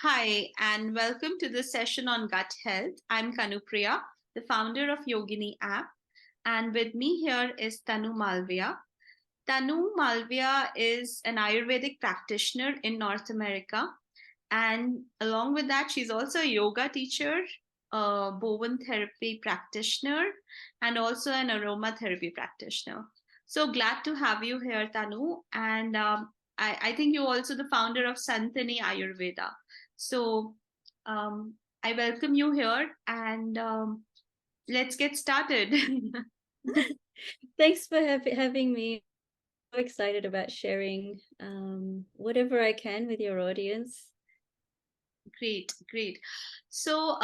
Hi, and welcome to this session on gut health. I'm Kanupriya, the founder of Yogini app, and with me here is Tanu Malaviya. Tanu Malaviya is an Ayurvedic practitioner in North America, and along with that, she's also a yoga teacher, a Bowen Therapy practitioner, and also an aromatherapy practitioner. So glad to have you here, Tanu. And I think you're also the founder of Santani Ayurveda. So I welcome you here, and let's get started. Thanks for having me. I'm so excited about sharing whatever I can with your audience. Great, great. So,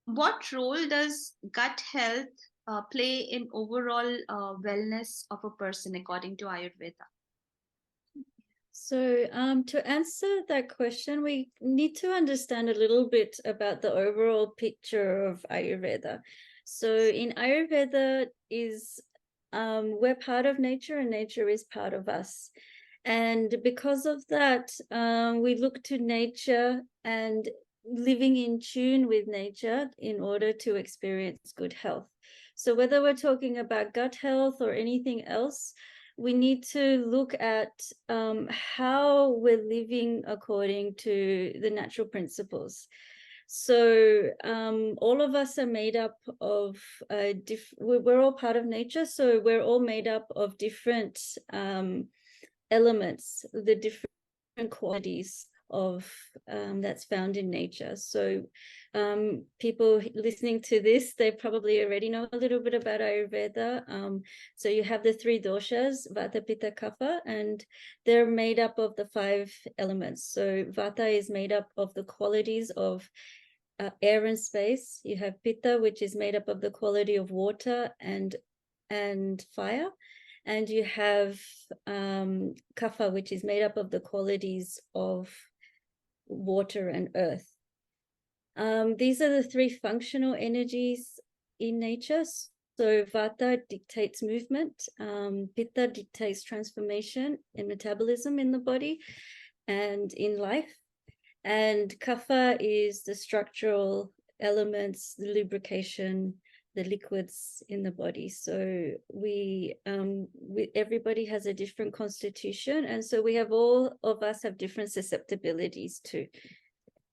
what role does gut health play in overall wellness of a person according to Ayurveda? So, to answer that question, we need to understand a little bit about the overall picture of Ayurveda. So, in Ayurveda is we're part of nature, and nature is part of us. And because of that, we look to nature and living in tune with nature in order to experience good health. So, whether we're talking about gut health or anything else, we need to look at how we're living according to the natural principles. So all of us are made up of we're all part of nature, so we're all made up of different elements, the different qualities of that's found in nature. So people listening to this, they probably already know a little bit about Ayurveda. So you have the three doshas, Vata, Pitta, Kapha, and they're made up of the five elements. So Vata is made up of the qualities of air and space. You have Pitta, which is made up of the quality of water and fire. And you have Kapha, which is made up of the qualities of water and earth. These are the three functional energies in nature. So Vata dictates movement, Pitta dictates transformation and metabolism in the body and in life, and Kapha is the structural elements, the lubrication, the liquids in the body. So everybody has a different constitution, and so we have all of us have different susceptibilities too.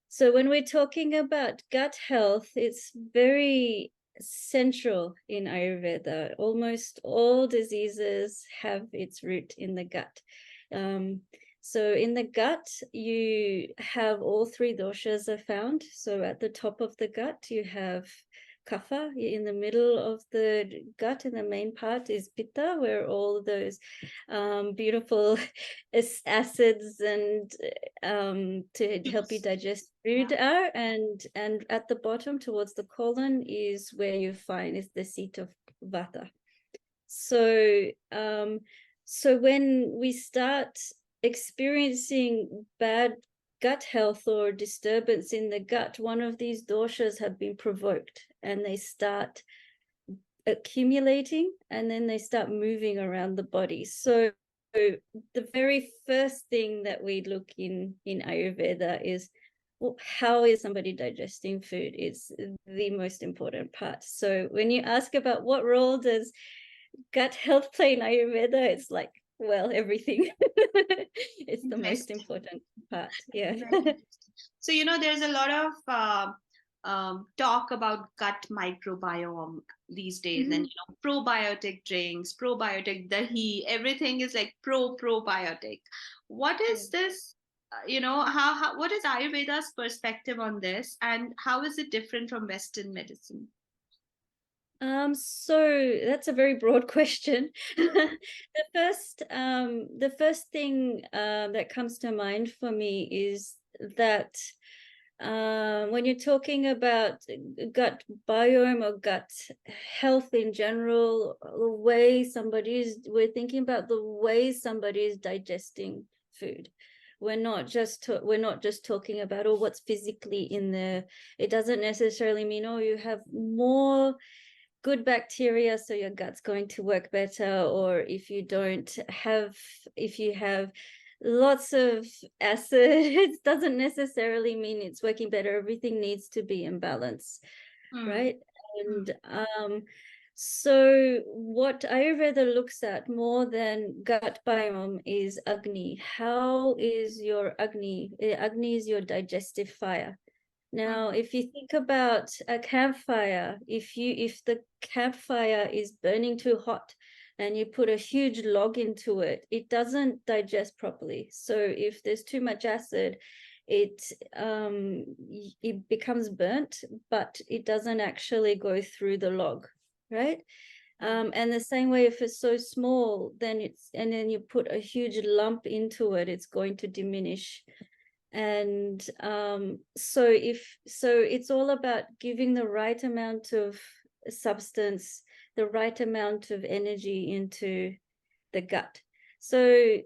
So when we're talking about gut health, it's very central in Ayurveda. Almost all diseases have its root in the gut. So in the gut, you have all three doshas are found. So at the top of the gut, you have Kapha. In the middle of the gut, in the main part, is Pitta, where all those beautiful acids and to help you digest food are. And at the bottom, towards the colon, is where you find is the seat of Vata. So so when we start experiencing bad gut health or disturbance in the gut, one of these doshas have been provoked, and they start accumulating, and then they start moving around the body. So the very first thing that we look in Ayurveda is, well, how is somebody digesting food? Is the most important part. So when you ask about what role does gut health play in Ayurveda, it's like, well, everything. It's the most important part. Yeah. So, there's a lot of talk about gut microbiome these days, and probiotic drinks, probiotic dahi, everything is like probiotic. What is this? How what is Ayurveda's perspective on this, and how is it different from Western medicine? So that's a very broad question. The first thing that comes to mind for me is that when you're talking about gut biome or gut health in general, we're thinking about the way somebody is digesting food. We're not just talking about, oh, what's physically in there. It doesn't necessarily mean, oh, you have more good bacteria, so your gut's going to work better, or if you have lots of acid. It doesn't necessarily mean it's working better. Everything needs to be in balance, right? And so what Ayurveda looks at more than gut biome is Agni. How is your Agni? Agni is your digestive fire. Now, if you think about a campfire, if the campfire is burning too hot and you put a huge log into it, it doesn't digest properly. So if there's too much acid, it becomes burnt, but it doesn't actually go through the log, right? And the same way, if it's so small, then then you put a huge lump into it, it's going to diminish. And so it's all about giving the right amount of substance, the right amount of energy into the gut. So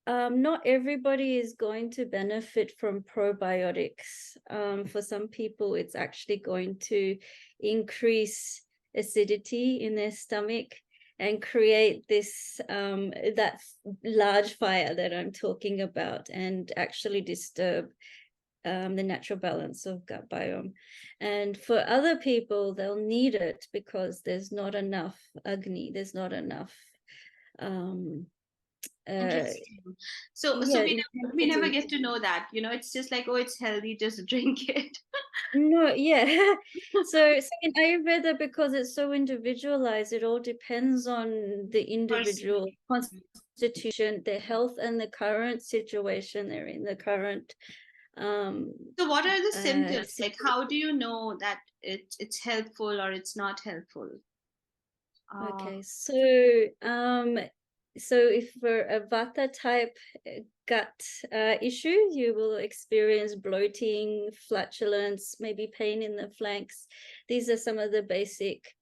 not everybody is going to benefit from probiotics. For some people, it's actually going to increase acidity in their stomach and create this that large fire that I'm talking about, and actually disturb the natural balance of gut biome. And for other people, they'll need it because there's not enough Agni, there's not enough Interesting. So yeah, we never intensity. get to know that. It's just like, oh, it's healthy, just drink it. No, yeah. So in Ayurveda, because it's so individualized, it all depends on the individual Personally. constitution, their health, and the current situation they're in, the current So what are the symptoms? Like, situation. how do you know that it's helpful or it's not helpful? Uh, Okay, so if for a Vata type gut issue, you will experience bloating, flatulence, maybe pain in the flanks. These are some of the basic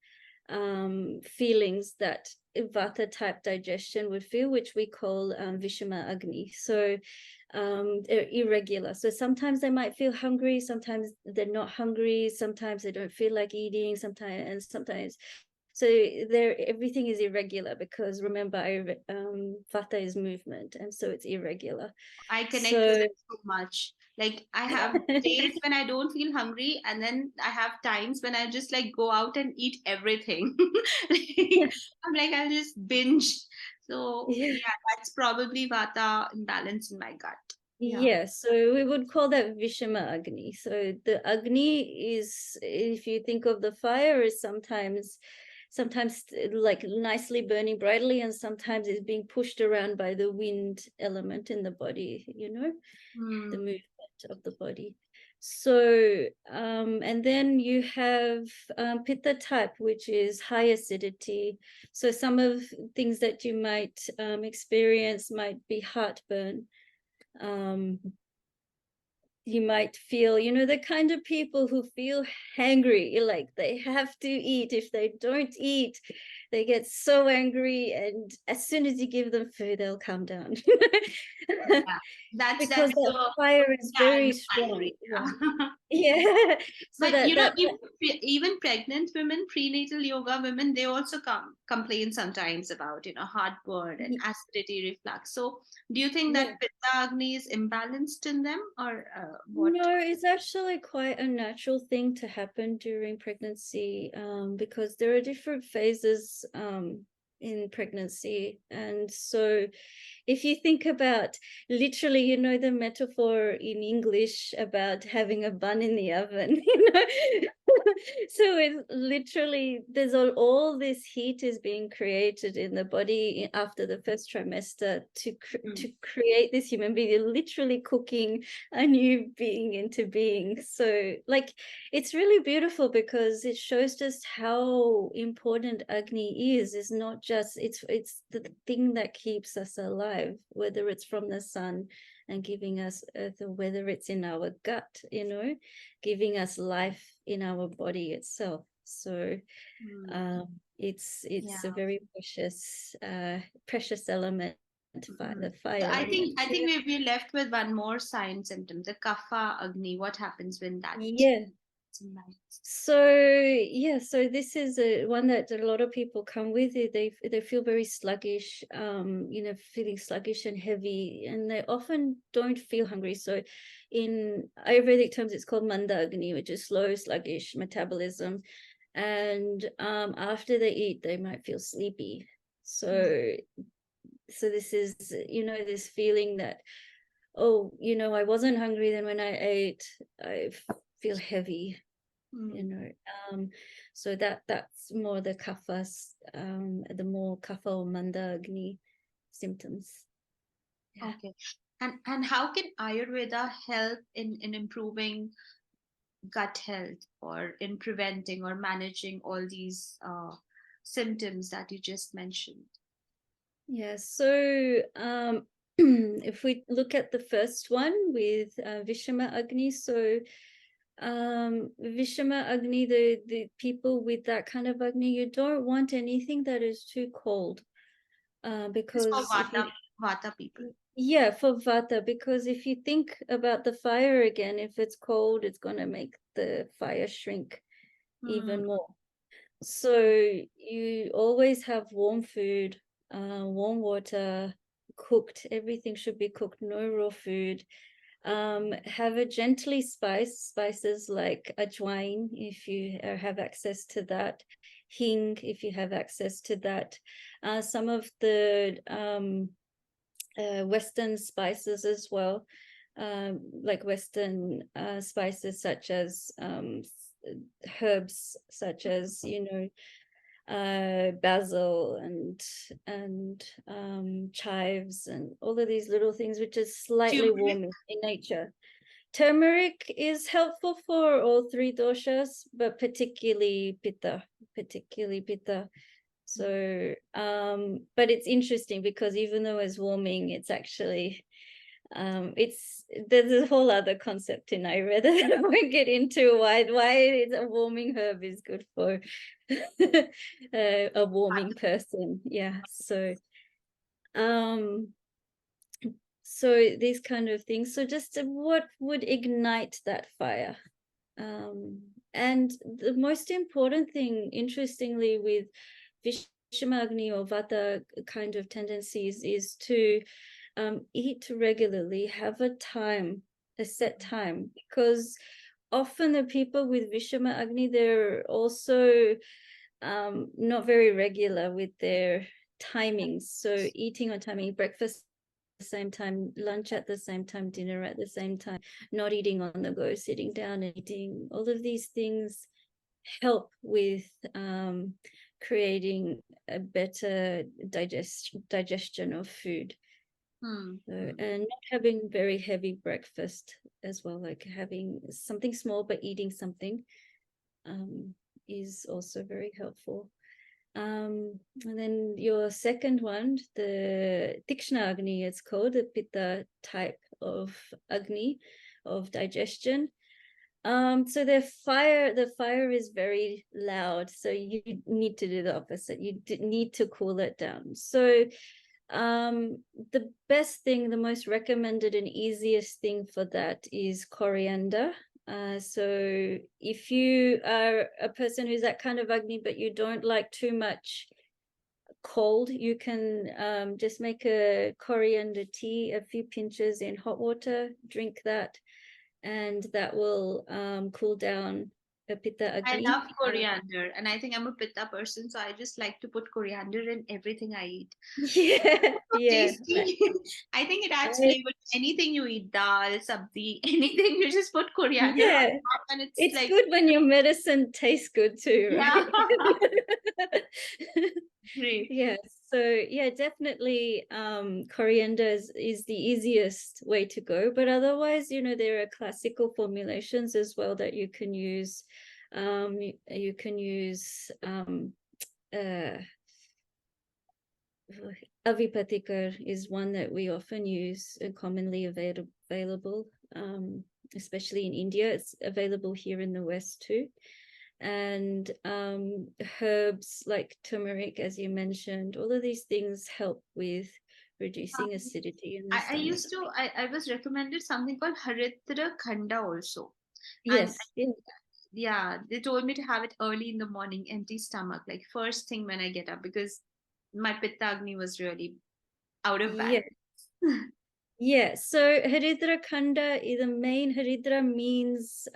feelings that Vata type digestion would feel, which we call Vishama Agni. So they're irregular. So sometimes they might feel hungry, sometimes they're not hungry, sometimes they don't feel like eating, sometimes so everything is irregular, because remember, Vata is movement, and so it's irregular. I connect with So it so much. Like I have days when I don't feel hungry, and then I have times when I just like go out and eat everything. Like, I'm like I'll just binge. So yeah, yeah, that's probably Vata imbalance in my gut. Yeah. yeah, so we would call that Vishama Agni. So the Agni is, if you think of the fire, is sometimes like nicely burning brightly, and sometimes it's being pushed around by the wind element in the body, the Hmm. movement of the body. So and then you have pitta type, which is high acidity. So some of things that you might experience might be heartburn. You might feel, the kind of people who feel hangry, like they have to eat. If they don't eat, they get so angry, and as soon as you give them food, they'll calm down. Yeah. That's Because that the fire is plan very strong. hungry. Yeah. Yeah. Yeah. So But that even pregnant women, prenatal yoga women, they also complain sometimes about heartburn and acidity, reflux. So, do you think yeah. that Pitta Agni is imbalanced in them, or what? No, it's actually quite a natural thing to happen during pregnancy, because there are different phases in pregnancy. And so if you think about, literally, the metaphor in English about having a bun in the oven, so it's literally, there's all this heat is being created in the body after the first trimester to create this human being. You're literally cooking a new being into being. So like, it's really beautiful, because it shows just how important Agni is. It's not just, it's the thing that keeps us alive, whether it's from the sun and giving us earth, or whether it's in our gut, giving us life in our body itself. So it's a Yeah. very precious element, Mhm. the So fire I think element. we're left with one more sign symptom, the Kapha Agni. What happens when that? Yeah. So yeah, so this is one that a lot of people come with. They feel very sluggish, feeling sluggish and heavy, and they often don't feel hungry. So in Ayurvedic terms, it's called Manda Agni, which is slow, sluggish metabolism. And after they eat, they might feel sleepy. So this is, this feeling that, oh, I wasn't hungry, then when I ate, I feel heavy. So that's more the kaphas, the more kapha or manda agni symptoms. Okay. And how can Ayurveda help in improving gut health, or in preventing or managing all these symptoms that you just mentioned? Yeah, so if we look at the first one with Vishama Agni, so Vishama Agni, the people with that kind of Agni, you don't want anything that is too cold, It's for because if you Vata people. yeah, for Vata, because if you think about the fire again, if it's cold, it's going to make the fire shrink even more. So you always have warm food, warm water, cooked. Everything should be cooked, no raw food. Have a gently spices like ajwain, if you have access to that. Hing, if you have access to that. Some of the Western spices as well, like Western spices such as herbs, such as basil and chives and all of these little things, which is slightly warming in nature. Turmeric is helpful for all three doshas, but particularly pitta. So, but it's interesting because even though it's warming, it's actually, there's a whole other concept in Ayurveda that I won't get into why it's a warming herb is good for a warming person. Yeah. So these kind of things. So just what would ignite that fire? And the most important thing, interestingly, with Vishama or Vata kind of tendencies is to eat regularly, have a set time, because often the people with Vishama Agni, they're also not very regular with their timings. So eating on timing, breakfast the same time, lunch at the same time, dinner at the same time, not eating on the go, sitting down and eating. All of these things help with creating a better digestion of food. So, and not having very heavy breakfast as well, like having something small but eating something is also very helpful. And then your second one, the Tikshna Agni, it's called, the Pitta type of Agni, of digestion. So the fire is very loud, so you need to do the opposite. You need to cool it down. So the best thing, the most recommended and easiest thing for that is coriander. So if you are a person who's that kind of Agni, but you don't like too much cold, you can just make a coriander tea, a few pinches in hot water, drink that, and that will cool down a Pitta Agni. I love coriander, and I think I'm a Pitta person, so I just like to put coriander in everything I eat. Yeah, yeah. Tasty. I think it adds flavor to anything you eat, dal, sabzi, anything. You just put coriander on top, and it's like good when your medicine tastes good too, right? Yeah. Great. Yeah. So yeah, definitely coriander is the easiest way to go. But otherwise, there are classical formulations as well that you can use. You can use Avipatikar is one that we often use and commonly available, especially in India. It's available here in the West too. And herbs like turmeric, as you mentioned, all of these things help with reducing acidity in the stomach. I was recommended something called Haritra Khanda also. Yes. And yeah, they told me to have it early in the morning, empty stomach, like first thing when I get up, because my pitta agni was really out of Yeah. balance. Yeah, so Haridra Khanda, the main Haridra means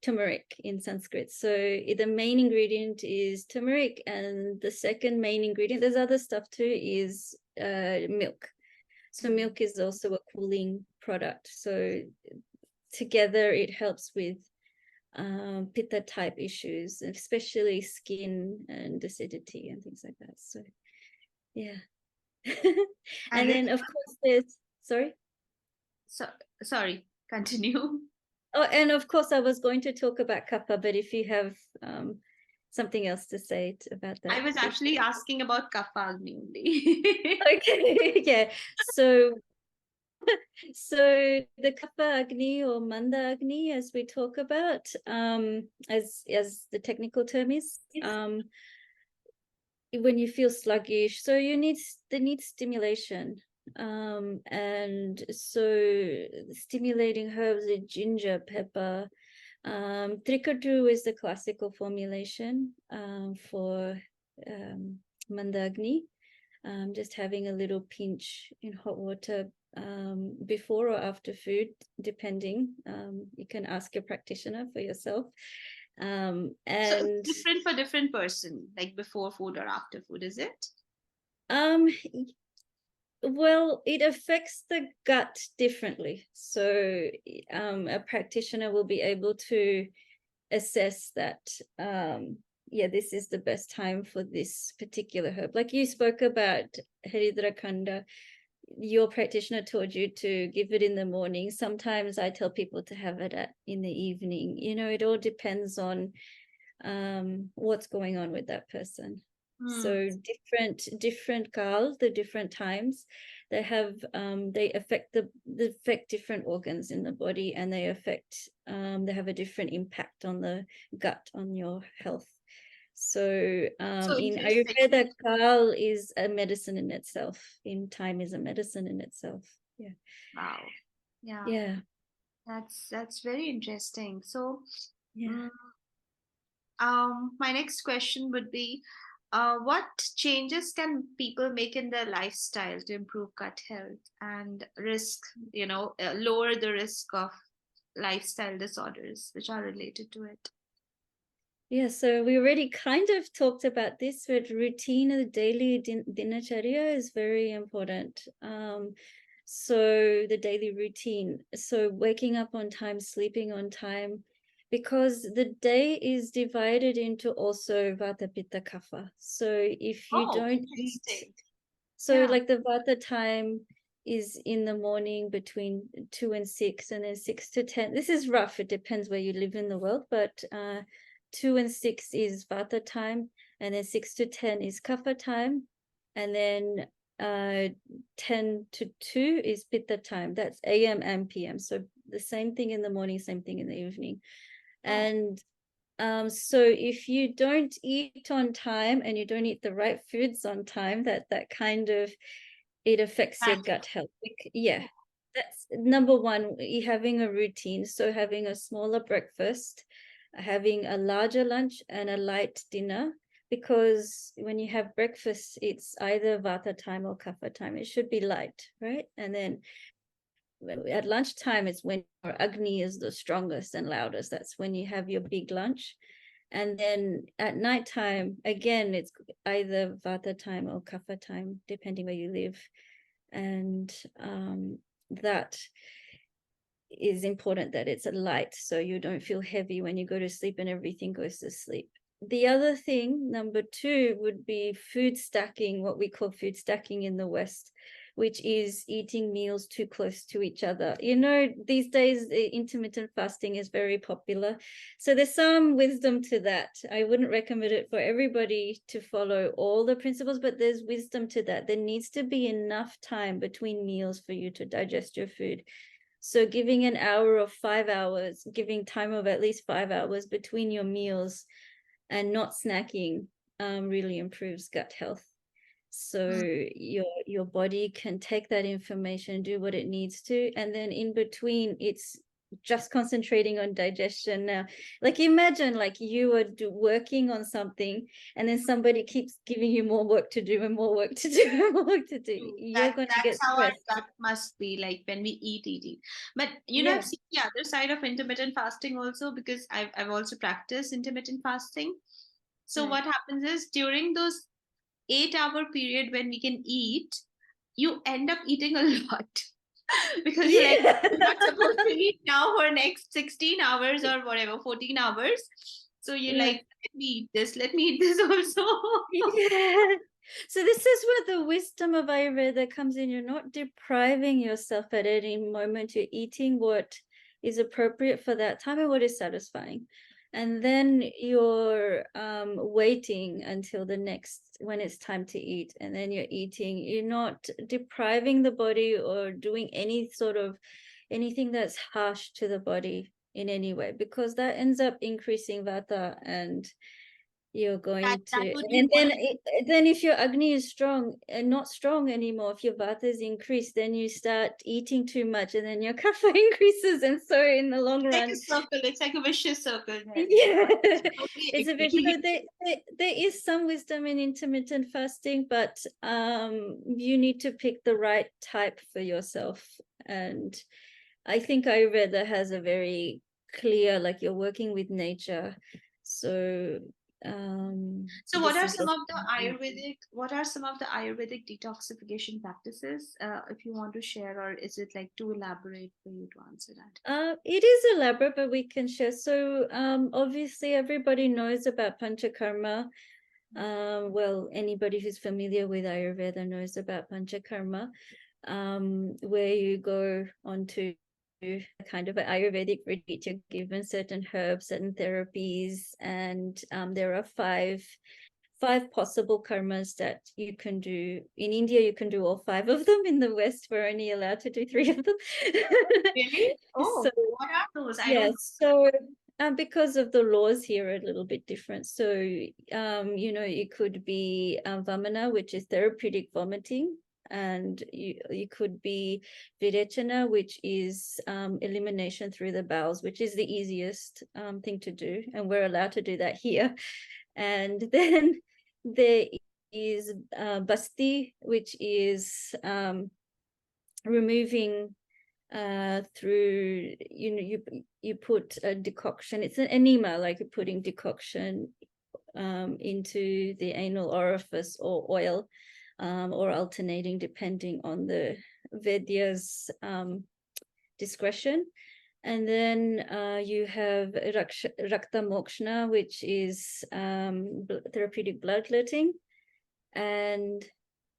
turmeric in Sanskrit. So the main ingredient is turmeric, and the second main ingredient, there's other stuff too, is milk. So milk is also a cooling product. So together it helps with pitta type issues, especially skin and acidity and things like that. So yeah. And And then of course there's, sorry. so, sorry, continue. Oh, and of course, I was going to talk about kapha, but if you have something else to say about I that, was please. actually asking about kapha agni only. Okay, yeah. So the kapha agni or manda agni, as we talk about, as the technical term is, when you feel sluggish, so they need stimulation. And so stimulating herbs like ginger, pepper. Trikadu is the classical formulation for Mandagni. Just having a little pinch in hot water before or after food, depending. You can ask your practitioner for yourself. So And it's different for different person, like before food or after food, is it? um, well, it affects the gut differently. So a practitioner will be able to assess that yeah, this is the best time for this particular herb. Like you spoke about Haridra Khanda, your practitioner told you to give it in the morning. Sometimes I tell people to have it in the evening. It all depends on what's going on with that person. So different kal, the different times, they have they affect different organs in the body, and they have a different impact on the gut, on your health. So So in interesting. Ayurveda, kal is a medicine in itself. In time is a medicine in itself. Yeah. Wow. Yeah, Yeah. that's very interesting. So, Yeah. mm, my next question would be, what changes can people make in their lifestyle to improve gut health and lower the risk of lifestyle disorders which are related to it? Yeah, so we already kind of talked about this, but routine of the daily dinacharya is very important. So the daily routine, so waking up on time, sleeping on time, because the day is divided into also vata, pitta, kapha. So if you Oh, don't eat, interesting. so Yeah. like the vata time is in the morning between 2 and 6, and then 6 to 10. This is rough, it depends where you live in the world, but 2 and 6 is vata time, and then 6 to 10 is kapha time, and then 10 to 2 is pitta time. That's AM and PM. So the same thing in the morning, same thing in the evening. Oh, And so if you don't eat on time and you don't eat the right foods on time, that kind of, it affects your that's gut health. Yeah, that's number one, having a routine. So having a smaller breakfast, having a larger lunch and a light dinner, because when you have breakfast, it's either vata time or kapha time. It should be light, right? And then at lunchtime is when your agni is the strongest and loudest. That's when you have your big lunch. And then at nighttime, again, it's either vata time or kapha time, depending where you live. And that is important, that it's a light, so you don't feel heavy when you go to sleep and everything goes to sleep. The other thing, number two, would be food stacking, what we call food stacking in the West, which is eating meals too close to each other. These days, intermittent fasting is very popular. So there's some wisdom to that. I wouldn't recommend it for everybody to follow all the principles, but there's wisdom to that. There needs to be enough time between meals for you to digest your food. So giving an hour or 5 hours, giving time of at least 5 hours between your meals and not snacking really improves gut health. So your body can take that information, do what it needs to, and then in between, it's just concentrating on digestion now. Like imagine like you are working on something and then somebody keeps giving you more work to do and more work to do and more work to do. You're going to That's get how our stressed. gut must be like when we eat. But Yeah. I've seen the other side of intermittent fasting also, because I've also practiced intermittent fasting. So Right. what happens is during those 8 hour period when we can eat, you end up eating a lot. Because you're like, Yeah. you're not supposed to eat now for next 16 hours or whatever, 14 hours. So you're Yeah. like, let me eat this also. Yeah. So this is where the wisdom of Ayurveda comes in. You're not depriving yourself at any moment. You're eating what is appropriate for that time and what is satisfying. And then you're waiting until the next, when it's time to eat. And then you're eating. You're not depriving the body or doing any sort of anything that's harsh to the body in any way, because that ends up increasing vata, and you're going That to, would be and one. then if your agni is strong and not strong anymore, if your vata is increased, then you start eating too much and then your kapha increases, and so in the long Like run, a circle. It's like a vicious circle then. yeah, Totally it's a bit, so agree. there is some wisdom in intermittent fasting, but you need to pick the right type for yourself. And I think Ayurveda has a very clear, like you're working with nature, so So this is just what are some of the Ayurvedic detoxification practices, if you want to share, or is it like too elaborate for you to answer that? it is elaborate, but we can share. So obviously everybody knows about panchakarma. Well, anybody who's familiar with Ayurveda knows about panchakarma, where you go onto kind of an Ayurvedic retreat. You're given certain herbs, certain therapies, and there are five possible karmas that you can do. In India, you can do all five of them. In the West, we're only allowed to do three of them. Really? So Oh, what are those? I don't know. yes, so because of the laws here are a little bit different. So it could be vamana, which is therapeutic vomiting, and you could be virechana, which is elimination through the bowels, which is the easiest thing to do, and we're allowed to do that here. And then there is basti, which is removing through, you put a decoction. It's an enema, like you're putting decoction into the anal orifice, or oil, or alternating depending on the Vedya's discretion. And then you have Rakta Mokshana, which is therapeutic bloodletting. And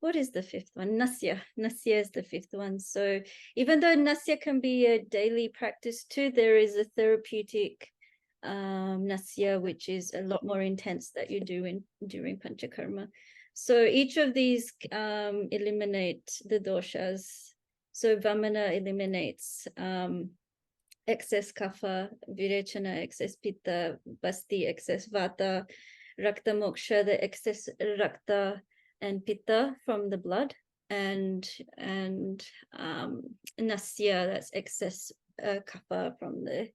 what is the fifth one? Nasya. Nasya is the fifth one. So even though Nasya can be a daily practice too, there is a therapeutic Nasya, which is a lot more intense, that you do during Panchakarma. So each of these eliminate the doshas. So Vamana eliminates excess kapha, virechana, excess pitta, basti, excess vata, rakta moksha, the excess rakta and pitta from the blood, and nasya, that's excess kapha from the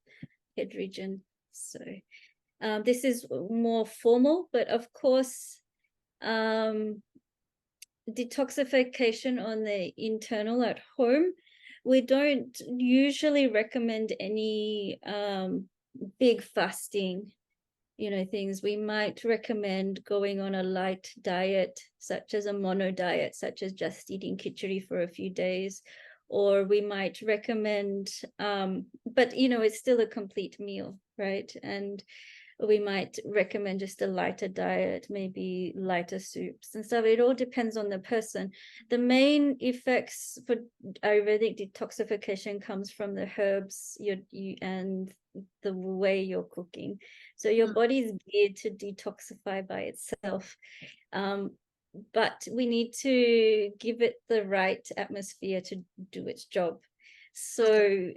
head region. So this is more formal, but of course detoxification on the internal at home, we don't usually recommend any big fasting things. We might recommend going on a light diet, such as a mono diet, such as just eating khichdi for a few days, or we might recommend but it's still a complete meal, right? And we might recommend just a lighter diet, maybe lighter soups and stuff. It all depends on the person. The main effects for Ayurvedic detoxification comes from the herbs and the way you're cooking. So your body's geared to detoxify by itself. But we need to give it the right atmosphere to do its job. So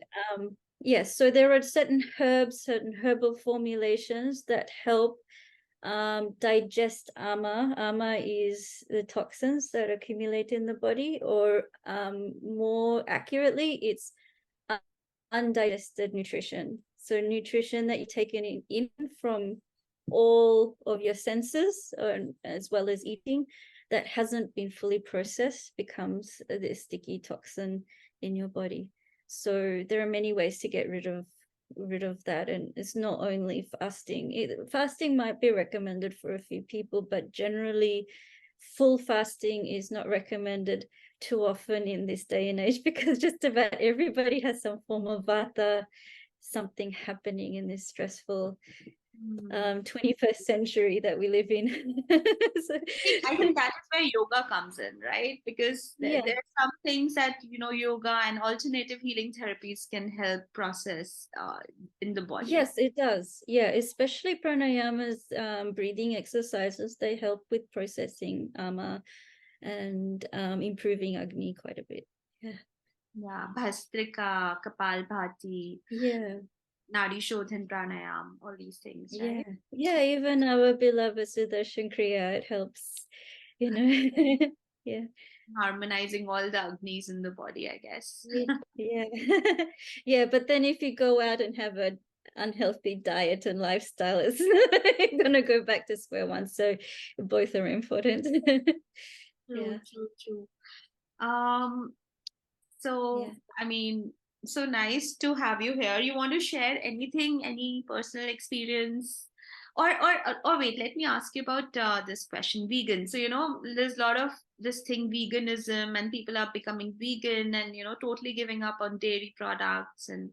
yes, so there are certain herbs, certain herbal formulations that help digest ama. Ama is the toxins that accumulate in the body, or more accurately, it's undigested nutrition. So nutrition that you take in from all of your senses, as well as eating, that hasn't been fully processed becomes the sticky toxin in your body. So there are many ways to get rid of that, and it's not only fasting. Fasting might be recommended for a few people, but generally full fasting is not recommended too often in this day and age, because just about everybody has some form of vata, something happening in this stressful 21st century that we live in. So, I think that is where yoga comes in, right? Because yeah, there are some things that, yoga and alternative healing therapies can help process in the body. yes, it does. Yeah, especially pranayamas, breathing exercises, they help with processing ama and improving agni quite a bit. Yeah. Yeah, Bhastrika, Kapalbhati, Yeah. Nadi Shodhan Pranayam, all these things, Yeah. right? Yeah, even our beloved Sudarshan Kriya, it helps, you know. Yeah. Harmonizing all the Agnis in the body, I guess. Yeah. Yeah. Yeah, but then if you go out and have a unhealthy diet and lifestyle, it's gonna go back to square one. So both are important. True, Yeah. true, true. Um, Yeah. so I mean, so nice to have you here. You want to share anything, any personal experience? Or wait, let me ask you about this question, vegan. So, there's a lot of this thing, veganism, and people are becoming vegan and, totally giving up on dairy products and,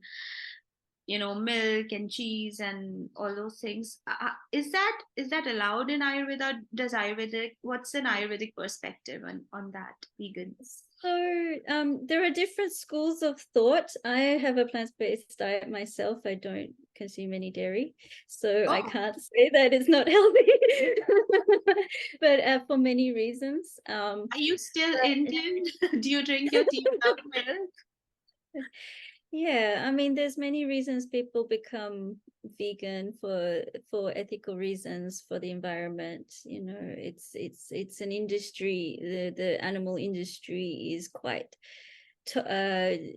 milk and cheese and all those things. Is that allowed in Ayurveda? What's an Ayurvedic perspective on that, vegan? So there are different schools of thought. I have a plant-based diet myself. I don't consume any dairy, so I Oh, can't say that it's not healthy. But for many reasons. are you still Indian? Do you drink your tea without milk? Yeah, I mean, there's many reasons people become vegan for ethical reasons, for the environment. You know, it's an industry. The animal industry is quite a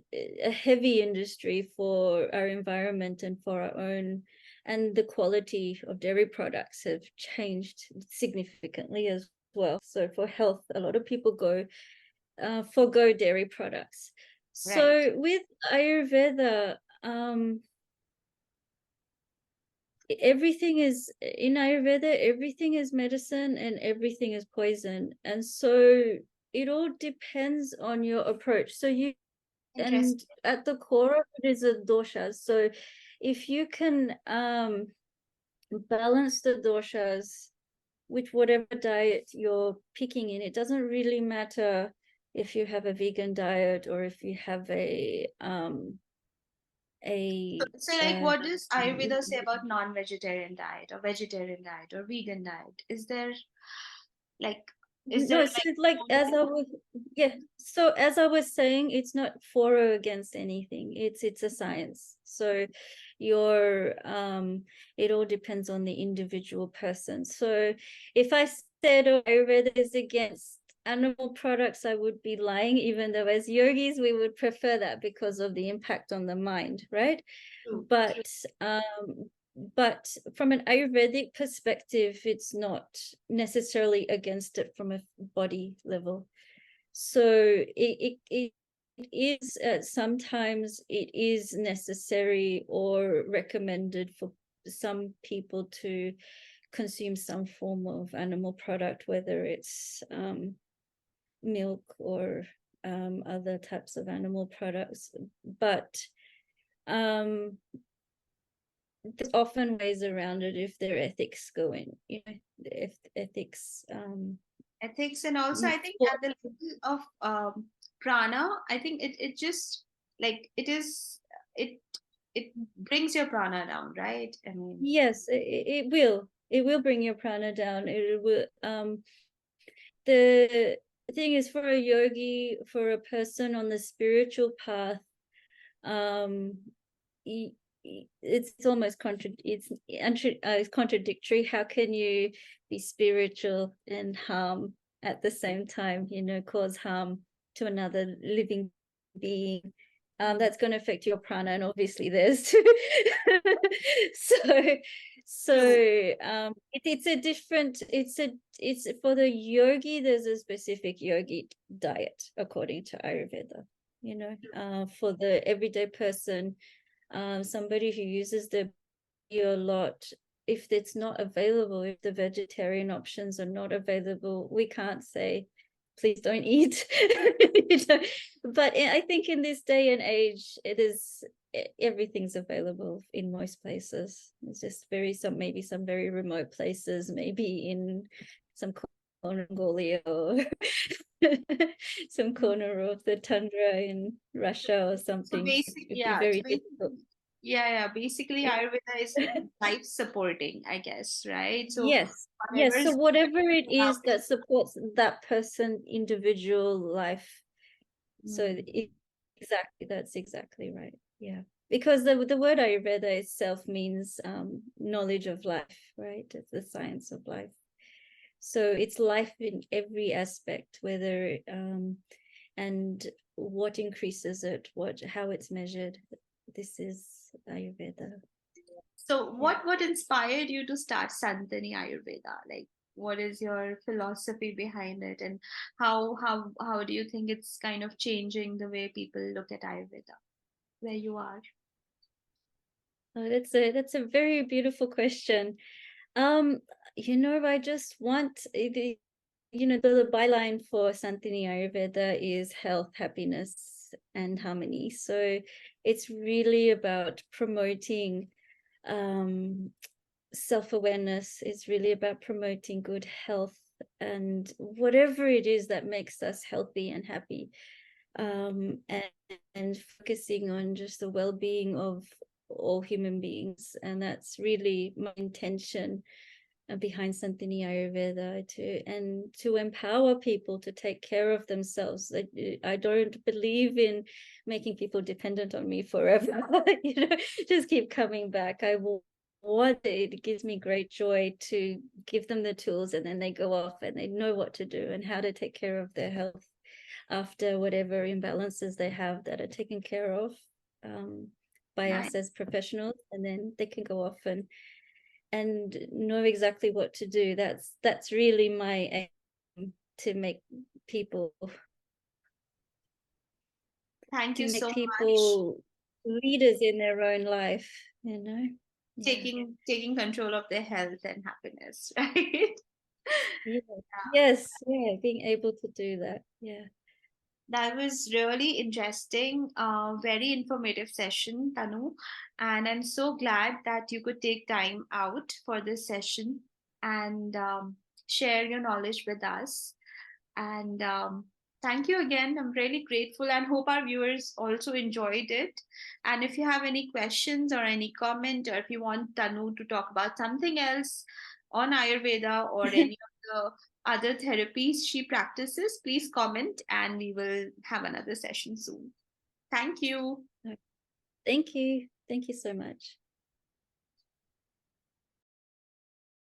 heavy industry for our environment and for our own, and the quality of dairy products have changed significantly as well. So for health, a lot of people forgo dairy products. Right. So with Ayurveda, everything is in Ayurveda, everything is medicine and everything is poison. And so it all depends on your approach. So and Interesting. at the core of it is a dosha. So if you can balance the doshas with whatever diet you're picking in, it doesn't really matter if you have a vegan diet or if you have So, like, what does Ayurveda say about non-vegetarian diet or vegetarian diet or vegan diet? Like, is there no, so like as I was, yeah, so as I was saying, it's not for or against anything. It's a science. So your it all depends on the individual person. So if I said, oh, Ayurveda is against animal products, I would be lying, even though as yogis we would prefer that because of the impact on the mind, right? true, true, But from an Ayurvedic perspective, it's not necessarily against it from a body level. So it is sometimes it is necessary or recommended for some people to consume some form of animal product, whether it's milk or other types of animal products. But there's often ways around it if their ethics go in, if ethics ethics, and also I think at the level of prana, I think it just like it it brings your prana down, right? I mean, yes, it will bring your prana down. It will the thing is, for a yogi, for a person on the spiritual path, um it's almost it's contradictory. How can you be spiritual and harm at the same time, cause harm to another living being? That's going to affect your prana, and obviously there's too. It's a different, it's for the yogi, there's a specific yogi diet according to Ayurveda, for the everyday person, somebody who uses the a lot, if it's not available, if the vegetarian options are not available, we can't say please don't eat. But I think in this day and age, everything's available in most places. It's just maybe some very remote places, maybe in some corner of Mongolia or some corner of the tundra in Russia or something. It'd be very difficult. Basically Ayurveda is life supporting, I guess, right? So yes, so whatever it is that supports that person individual life. So that's exactly right. Yeah, because the word Ayurveda itself means knowledge of life, right? It's the science of life. So it's life in every aspect, whether and what increases it, how it's measured. This is Ayurveda. So what inspired you to start Santani Ayurveda? Like, what is your philosophy behind it, and how do you think it's kind of changing the way people look at Ayurveda where you are? Oh, that's a very beautiful question. I just want the byline for Santani Ayurveda is health, happiness, and harmony. So it's really about promoting self-awareness. It's really about promoting good health and whatever it is that makes us healthy and happy, and focusing on just the well-being of all human beings. And that's really my intention behind Santani Ayurveda, to empower people to take care of themselves. I don't believe in making people dependent on me forever. Just keep coming back. It gives me great joy to give them the tools, and then they go off and they know what to do and how to take care of their health after whatever imbalances they have that are taken care of by us as professionals, and then they can go off and know exactly what to do. That's really my aim, to make people leaders in their own life, taking control of their health and happiness, right? Yes, being able to do that. That was really interesting, very informative session, Tanu. And I'm so glad that you could take time out for this session and share your knowledge with us. And thank you again. I'm really grateful and hope our viewers also enjoyed it. And if you have any questions or any comment, or if you want Tanu to talk about something else on Ayurveda or any of the other therapies she practices, please comment and we will have another session soon. Thank you. Thank you. Thank you so much.